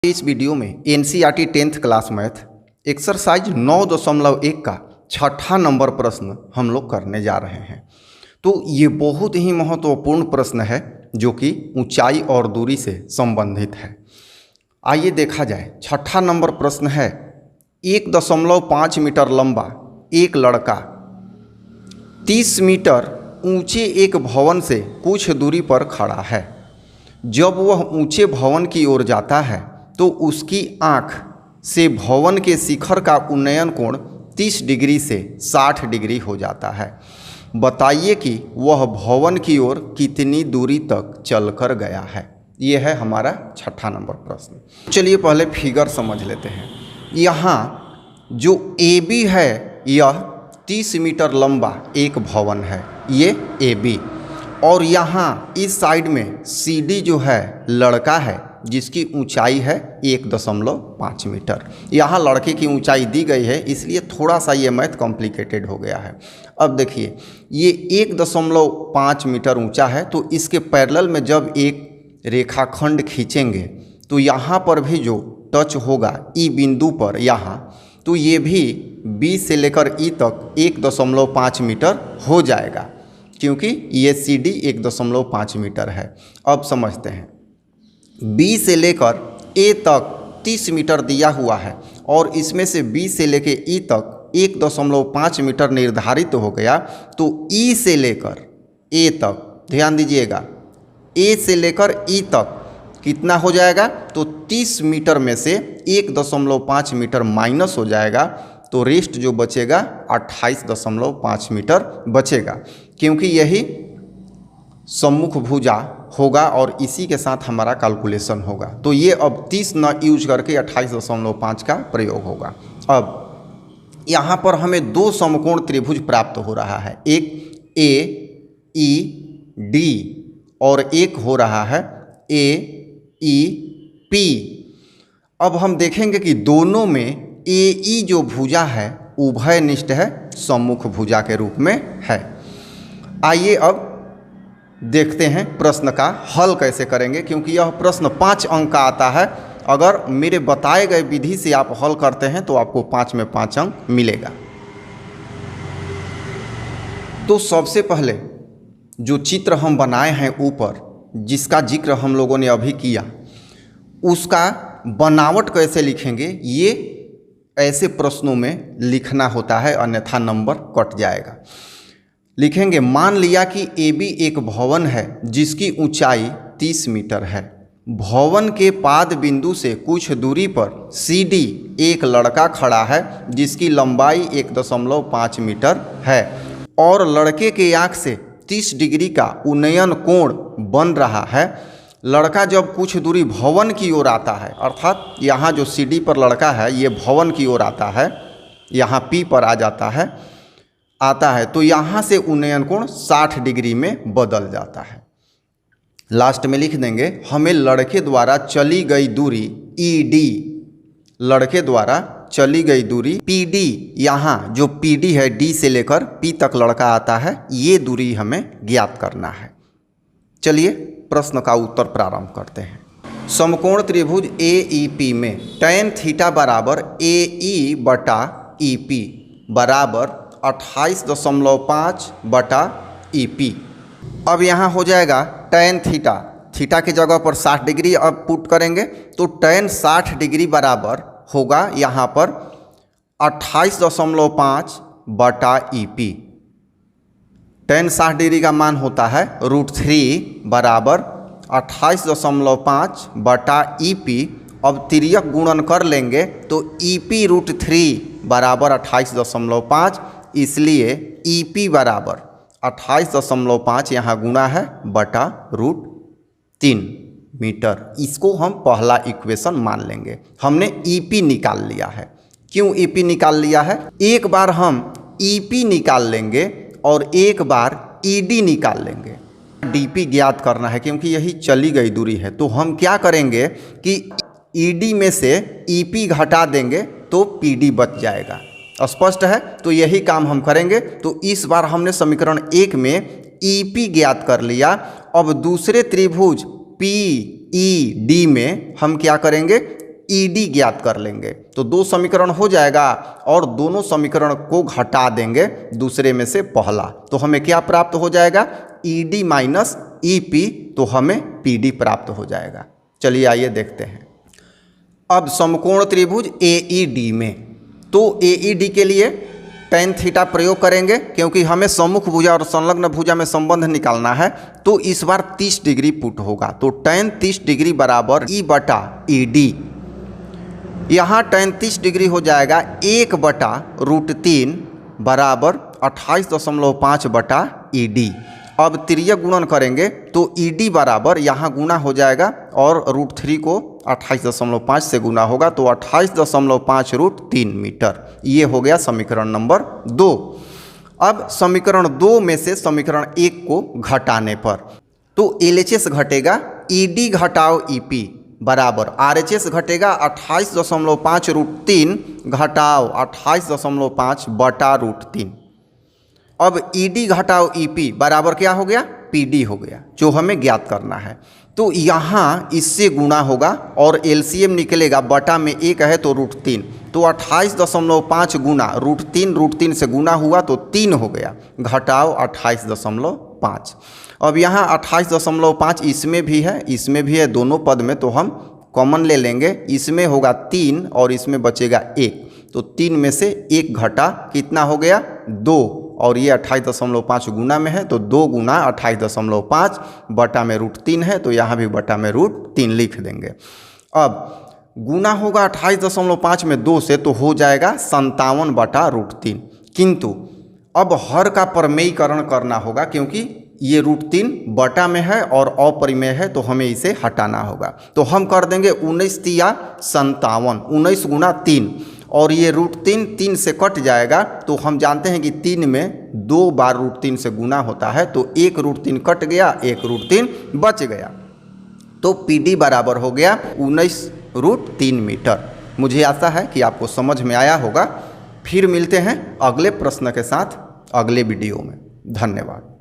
इस वीडियो में NCERT 10th class math exercise 9.1 का छठा नंबर प्रश्न हम लोग करने जा रहे हैं। तो ये बहुत ही महत्वपूर्ण प्रश्न है जो कि ऊंचाई और दूरी से संबंधित है। आइए देखा जाए। छठा नंबर प्रश्न है, 1.5 मीटर लंबा एक लड़का 30 मीटर ऊंचे एक भवन से कुछ दूरी पर खड़ा है। जब वह ऊंचे भवन की ओर जाता है तो उसकी आँख से भवन के शिखर का उन्नयन कोण 30 डिग्री से 60 डिग्री हो जाता है। बताइए कि वह भवन की ओर कितनी दूरी तक चलकर गया है। ये है हमारा छठा नंबर प्रश्न। चलिए पहले फिगर समझ लेते हैं। यहाँ जो ए बी है यह 30 मीटर लंबा एक भवन है, ये ए बी। और यहाँ इस साइड में सी डी जो है लड़का है जिसकी ऊंचाई है 1.5 मीटर। यहाँ लड़के की ऊंचाई दी गई है, इसलिए थोड़ा सा ये मैथ कॉम्प्लिकेटेड हो गया है। अब देखिए, ये 1.5 मीटर ऊंचा है, तो इसके पैरेलल में जब एक रेखाखंड खींचेंगे तो यहाँ पर भी जो टच होगा ई बिंदु पर यहाँ, तो ये भी बी से लेकर ई तक 1.5 मीटर हो जाएगा, क्योंकि ये सी डी 1.5 मीटर है। अब समझते हैं, बी से लेकर ए तक 30 मीटर दिया हुआ है और इसमें से बी से लेकर ई तक 1.5 मीटर निर्धारित हो गया। तो ई से लेकर ए तक, ध्यान दीजिएगा, ए से लेकर ई तक कितना हो जाएगा, तो 30 मीटर में से 1.5 मीटर माइनस हो जाएगा, तो रेस्ट जो बचेगा 28.5 मीटर बचेगा, क्योंकि यही सम्मुख भुजा होगा और इसी के साथ हमारा कैलकुलेशन होगा। तो ये अब 30 न यूज करके 28.5 का प्रयोग होगा। अब यहाँ पर हमें दो समकोण त्रिभुज प्राप्त हो रहा है, एक ए ई डी और एक हो रहा है ए ई पी। अब हम देखेंगे कि दोनों में ए ई जो भुजा है उभयनिष्ठ है, सम्मुख भुजा के रूप में है। आइए अब देखते हैं प्रश्न का हल कैसे करेंगे, क्योंकि यह प्रश्न 5 अंक का आता है। अगर मेरे बताए गए विधि से आप हल करते हैं तो आपको 5 में 5 अंक मिलेगा। तो सबसे पहले जो चित्र हम बनाए हैं ऊपर, जिसका जिक्र हम लोगों ने अभी किया, उसका बनावट कैसे लिखेंगे, ये ऐसे प्रश्नों में लिखना होता है, अन्यथा नंबर कट जाएगा। लिखेंगे, मान लिया कि ए बी एक भवन है जिसकी ऊंचाई 30 मीटर है। भवन के पाद बिंदु से कुछ दूरी पर सी डी एक लड़का खड़ा है जिसकी लंबाई 1.5 मीटर है और लड़के के आँख से 30 डिग्री का उन्नयन कोण बन रहा है। लड़का जब कुछ दूरी भवन की ओर आता है, अर्थात यहाँ जो सी डी पर लड़का है ये भवन की ओर आता है, यहाँ पी पर आ जाता है, तो यहाँ से उन्नयन कोण 60 डिग्री में बदल जाता है। लास्ट में लिख देंगे, हमें लड़के द्वारा चली गई दूरी ई डी, लड़के द्वारा चली गई दूरी पी डी, यहाँ जो पी डी है डी से लेकर पी तक लड़का आता है, ये दूरी हमें ज्ञात करना है। चलिए प्रश्न का उत्तर प्रारंभ करते हैं। समकोण त्रिभुज ए ई पी में tan थीटा बराबर ए ई बटा ई पी बराबर 28.5 बटा ई पी। अब यहाँ हो जाएगा tan थीटा, थीटा की जगह पर 60 डिग्री अब पुट करेंगे, तो tan 60 डिग्री बराबर होगा यहाँ पर 28.5 बटा ई पी। tan 60 डिग्री का मान होता है √3 बराबर 28.5 बटा ई पी। अब तिर्यक गुणन कर लेंगे तो ई पी √3 बराबर 28.5, इसलिए ई पी बराबर 28.5 यहाँ गुणा है बटा √3 मीटर। इसको हम पहला इक्वेशन मान लेंगे। हमने ई पी निकाल लिया है। क्यों ई पी निकाल लिया है? एक बार हम ई पी निकाल लेंगे और एक बार ई डी निकाल लेंगे। डी पी ज्ञात करना है क्योंकि यही चली गई दूरी है। तो हम क्या करेंगे कि ई डी में से ई पी घटा देंगे तो पी डी बच जाएगा। स्पष्ट है? तो यही काम हम करेंगे। तो इस बार हमने समीकरण 1 में ई पी ज्ञात कर लिया। अब दूसरे त्रिभुज पी ई डी में हम क्या करेंगे, ईडी ज्ञात कर लेंगे। तो 2 समीकरण हो जाएगा और दोनों समीकरण को घटा देंगे दूसरे में से पहला, तो हमें क्या प्राप्त हो जाएगा, ईडी माइनस ईपी, तो हमें पीडी प्राप्त हो जाएगा। चलिए आइए देखते हैं। अब समकोण त्रिभुज एईडी में, तो एईडी के लिए tan थीटा प्रयोग करेंगे क्योंकि हमें सम्मुख भुजा और संलग्न भुजा में संबंध निकालना है। तो इस बार 30 डिग्री पुट होगा, तो tan 30 डिग्री बराबर ई बटा ई डी। यहाँ tan 30 डिग्री हो जाएगा 1/√3 बराबर 28.5 बटा ई डी। अब तिर्यक गुणन करेंगे तो ई डी बराबर यहाँ गुना हो जाएगा और √3 को 28.5 से गुना होगा, तो 28.5√3 मीटर। ये हो गया समीकरण नंबर 2। अब समीकरण 2 में से समीकरण 1 को घटाने पर, तो LHS घटेगा ED घटाओ EP बराबर RHS घटेगा 28.5√3 घटाओ 28.5 बटा √3। अब ED घटाओ EP बराबर क्या हो गया, PD हो गया, जो हमें ज्ञात करना है। तो यहाँ इससे गुणा होगा और LCM निकलेगा, बटा में 1 है तो √3, तो 28.5 गुना √3 से गुना हुआ तो 3 हो गया, घटाओ 28.5। अब यहाँ 28.5 इसमें भी है, दोनों पद में, तो हम कॉमन ले लेंगे। इसमें होगा 3 और इसमें बचेगा 1, तो 3 में से 1 घटा कितना हो गया, 2, और ये 28.5 गुना में है, तो 2 गुना 28.5 बटा में √3 है, तो यहाँ भी बटा में √3 लिख देंगे। अब गुना होगा 28.5 में 2 से, तो हो जाएगा 57 बटा √3। किंतु अब हर का प्रमेयीकरण करना होगा क्योंकि ये √3 बटा में है और अपरिमेय है, तो हमें इसे हटाना होगा। तो हम कर देंगे 19 तिया 57, 19 गुना 3, और ये √3 3 से कट जाएगा, तो हम जानते हैं कि 3 में 2 बार √3 से गुना होता है, तो 1 √3 कट गया, 1 √3 बच गया, तो PD बराबर हो गया 19√3 मीटर। मुझे आशा है कि आपको समझ में आया होगा। फिर मिलते हैं अगले प्रश्न के साथ अगले वीडियो में। धन्यवाद।